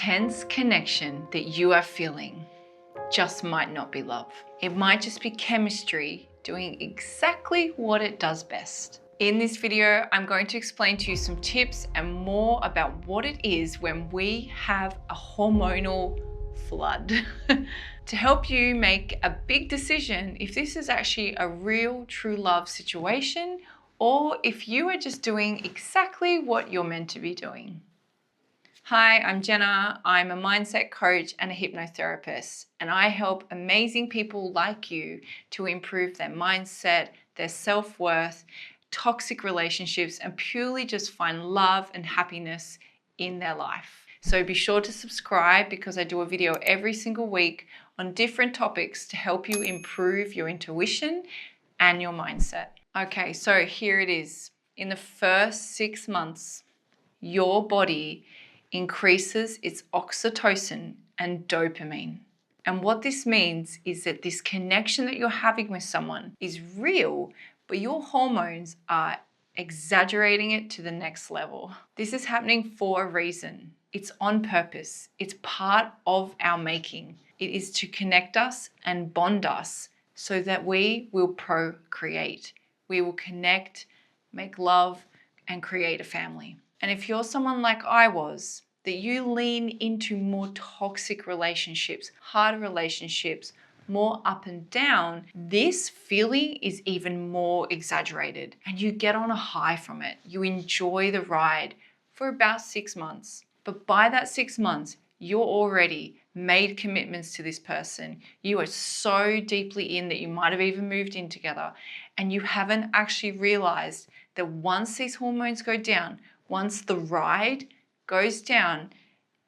intense connection that you are feeling just might not be love. It might just be chemistry doing exactly what it does best. In this video, I'm going to explain to you some tips and more about what it is when we have a hormonal flood to help you make a big decision if this is actually a real true love situation or if you are just doing exactly what you're meant to be doing. Hi, I'm Jenna. I'm a mindset coach and a hypnotherapist, and I help amazing people like you to improve their mindset, their self-worth, toxic relationships, and purely just find love and happiness in their life. So be sure to subscribe because I do a video every single week on different topics to help you improve your intuition and your mindset. Okay, so here it is. In the first 6 months, your body increases its oxytocin and dopamine. And what this means is that this connection that you're having with someone is real, but your hormones are exaggerating it to the next level. This is happening for a reason. It's on purpose. It's part of our making. It is to connect us and bond us so that we will procreate. We will connect, make love, and create a family. And if you're someone like I was, that you lean into more toxic relationships, harder relationships, more up and down, this feeling is even more exaggerated and you get on a high from it. You enjoy the ride for about 6 months. But by that 6 months, you're already made commitments to this person. You are so deeply in that you might have even moved in together and you haven't actually realized that once these hormones go down, once the ride goes down,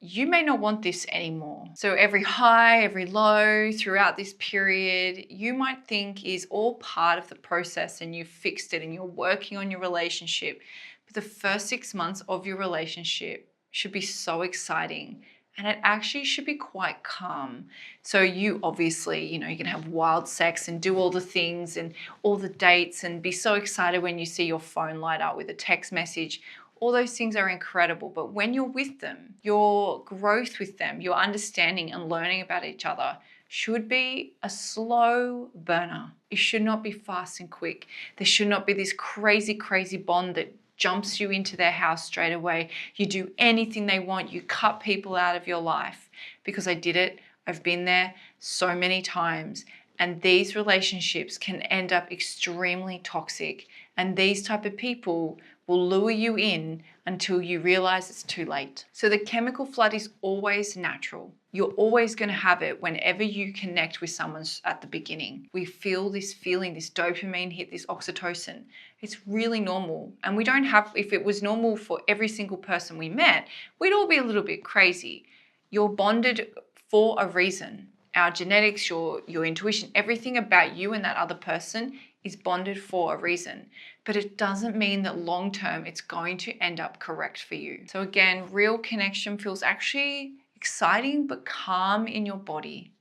you may not want this anymore. So every high, every low throughout this period, you might think is all part of the process and you've fixed it and you're working on your relationship. But the first 6 months of your relationship should be so exciting. And it actually should be quite calm. So you obviously, you can have wild sex and do all the things and all the dates and be so excited when you see your phone light up with a text message. All those things are incredible. But when you're with them, your growth with them, your understanding and learning about each other should be a slow burner. It should not be fast and quick. There should not be this crazy, crazy bond that jumps you into their house straight away. You do anything they want. You cut people out of your life because I did it. I've been there so many times. And these relationships can end up extremely toxic. And these type of people will lure you in until you realize it's too late. So the chemical flood is always natural. You're always going to have it whenever you connect with someone at the beginning. We feel this feeling, this dopamine hit, this oxytocin. It's really normal. And we don't have, if it was normal for every single person we met, we'd all be a little bit crazy. You're bonded for a reason. Our genetics, your intuition, everything about you and that other person is bonded for a reason. But it doesn't mean that long term it's going to end up correct for you. So again, real connection feels actually exciting but calm in your body.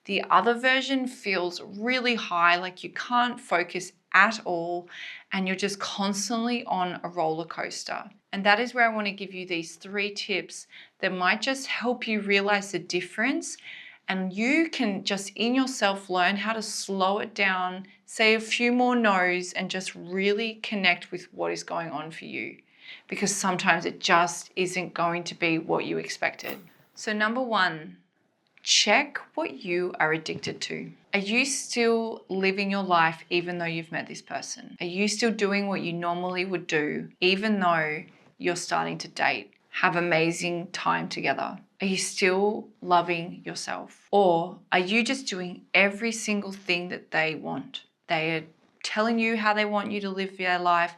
The other version feels really high, like you can't focus at all and you're just constantly on a roller coaster. And that is where I want to give you these 3 tips that might just help you realize the difference. And you can just in yourself learn how to slow it down, say a few more no's, and just really connect with what is going on for you. Because sometimes it just isn't going to be what you expected. So number 1, check what you are addicted to. Are you still living your life even though you've met this person? Are you still doing what you normally would do even though you're starting to date? Have amazing time together? Are you still loving yourself? Or are you just doing every single thing that they want? They are telling you how they want you to live your life.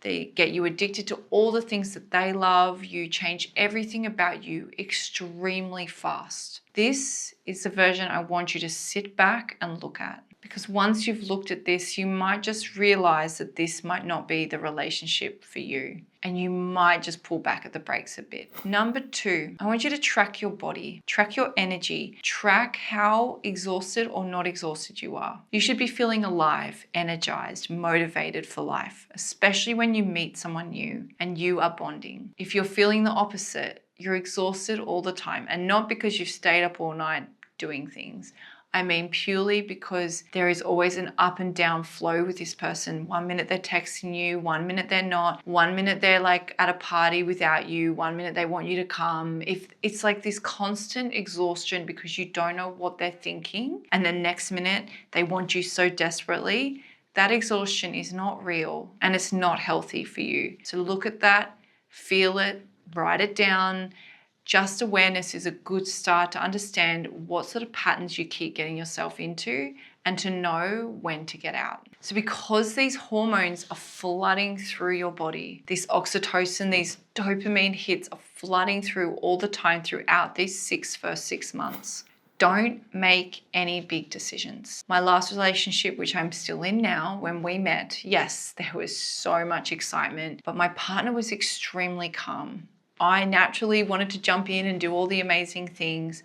They get you addicted to all the things that they love. You change everything about you extremely fast. This is the version I want you to sit back and look at. Because once you've looked at this, you might just realize that this might not be the relationship for you. And you might just pull back at the brakes a bit. Number 2, I want you to track your body, track your energy, track how exhausted or not exhausted you are. You should be feeling alive, energized, motivated for life, especially when you meet someone new and you are bonding. If you're feeling the opposite, you're exhausted all the time, and not because you've stayed up all night doing things. I mean purely because there is always an up and down flow with this person. 1 minute they're texting you, 1 minute they're not, 1 minute they're like at a party without you, 1 minute they want you to come. If it's like this constant exhaustion because you don't know what they're thinking, and the next minute they want you so desperately, that exhaustion is not real and it's not healthy for you. So look at that, feel it, write it down. Just awareness is a good start to understand what sort of patterns you keep getting yourself into and to know when to get out. So because these hormones are flooding through your body, this oxytocin, these dopamine hits are flooding through all the time throughout these first 6 months. Don't make any big decisions. My last relationship, which I'm still in now, when we met, yes, there was so much excitement, but my partner was extremely calm. I naturally wanted to jump in and do all the amazing things,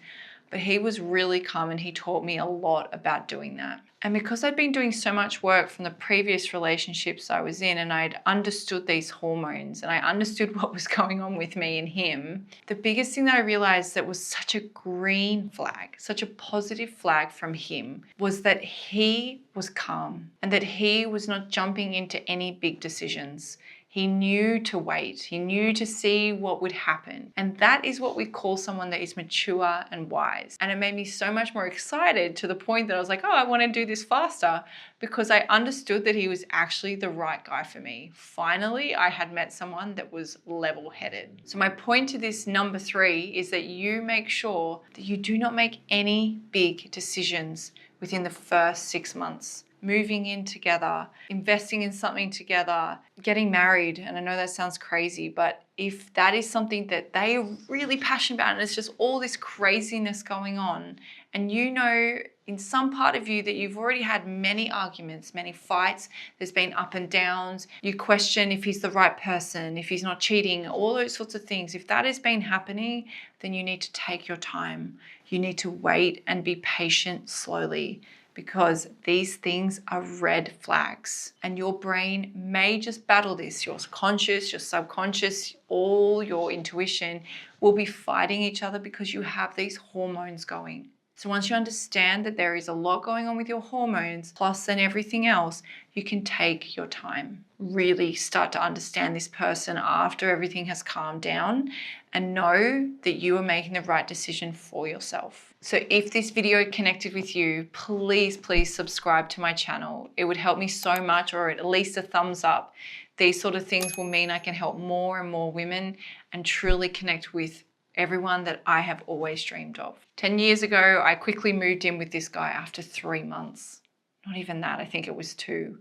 but he was really calm and he taught me a lot about doing that. And because I'd been doing so much work from the previous relationships I was in, and I'd understood these hormones and I understood what was going on with me and him, the biggest thing that I realized that was such a green flag, such a positive flag from him, was that he was calm and that he was not jumping into any big decisions. He knew to wait. He knew to see what would happen. And that is what we call someone that is mature and wise. And it made me so much more excited to the point that I was like, oh, I want to do this faster, because I understood that he was actually the right guy for me. Finally, I had met someone that was level-headed. So my point to this number 3 is that you make sure that you do not make any big decisions within the first 6 months. Moving in together, investing in something together, getting married. And I know that sounds crazy, but if that is something that they are really passionate about and it's just all this craziness going on, and you know in some part of you that you've already had many arguments, many fights, there's been up and downs, you question if he's the right person, if he's not cheating, all those sorts of things. If that has been happening, then you need to take your time. You need to wait and be patient slowly, because these things are red flags and your brain may just battle this. Your conscious, your subconscious, all your intuition will be fighting each other because you have these hormones going. So once you understand that there is a lot going on with your hormones, plus then everything else, you can take your time. Really start to understand this person after everything has calmed down and know that you are making the right decision for yourself. So if this video connected with you, please subscribe to my channel. It would help me so much, or at least a thumbs up. These sort of things will mean I can help more and more women and truly connect with everyone that I have always dreamed of. 10 years ago, I quickly moved in with this guy after 3 months. Not even that, I think it was 2.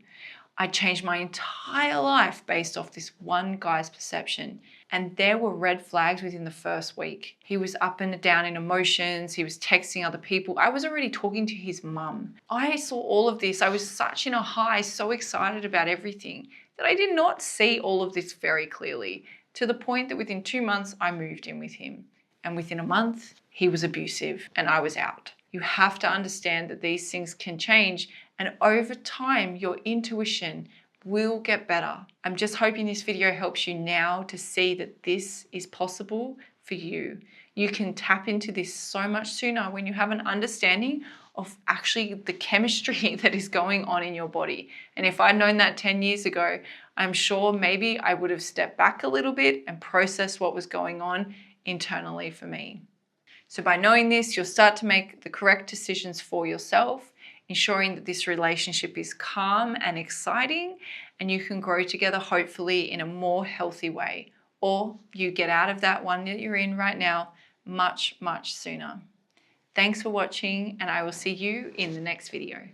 I changed my entire life based off this one guy's perception. And there were red flags within the first week. He was up and down in emotions. He was texting other people. I was already talking to his mum. I saw all of this. I was such in a high, so excited about everything, that I did not see all of this very clearly, to the point that within 2 months, I moved in with him. And within a month, he was abusive and I was out. You have to understand that these things can change, and over time, your intuition will get better. I'm just hoping this video helps you now to see that this is possible for you. You can tap into this so much sooner when you have an understanding of actually the chemistry that is going on in your body. And if I'd known that 10 years ago, I'm sure maybe I would have stepped back a little bit and processed what was going on internally for me. So by knowing this, you'll start to make the correct decisions for yourself, ensuring that this relationship is calm and exciting, and you can grow together hopefully in a more healthy way. Or you get out of that one that you're in right now much sooner. Thanks for watching, and I will see you in the next video.